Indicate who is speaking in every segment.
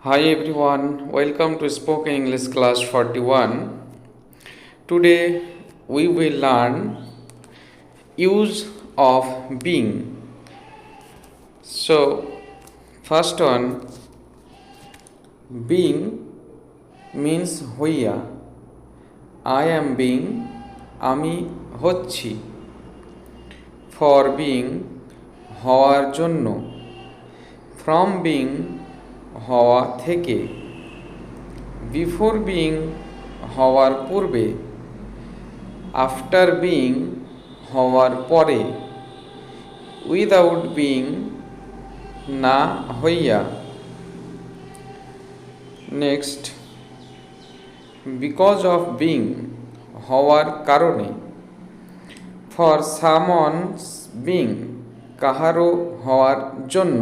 Speaker 1: Hi everyone, welcome to Spoken English class 41. Today we will learn use of being. So first one, being means হইয়া. I am being, আমি হচ্ছি. For being, হওয়ার জন্য. From being, হওয়া থেকে. Before being হওয়ার পূর্বে. After being হওয়ার পরে. উইদাউট বিইং না হইয়া. নেক্সট, বিকজ অফ বিইং হওয়ার কারণে. ফর সামওয়ানস বিইং কাহারও হওয়ার জন্য.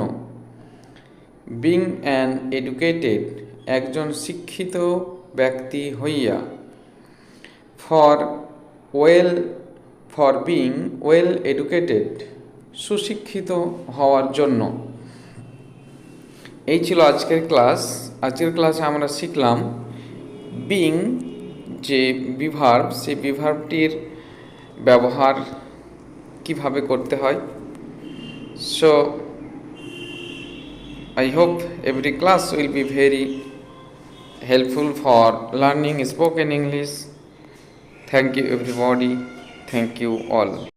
Speaker 1: বিং অ্যান এডুকেটেড একজন শিক্ষিত ব্যক্তি হইয়া. ফর বিং ওয়েল এডুকেটেড সুশিক্ষিত হওয়ার জন্য। এই ছিল আজকের ক্লাস। আজকের ক্লাসে আমরা শিখলাম বিং যে বিভার্ব, সেই বিভার্বটির ব্যবহার কিভাবে করতে হয়। So I hope every class will be very helpful for learning spoken English. Thank you everybody. Thank you all.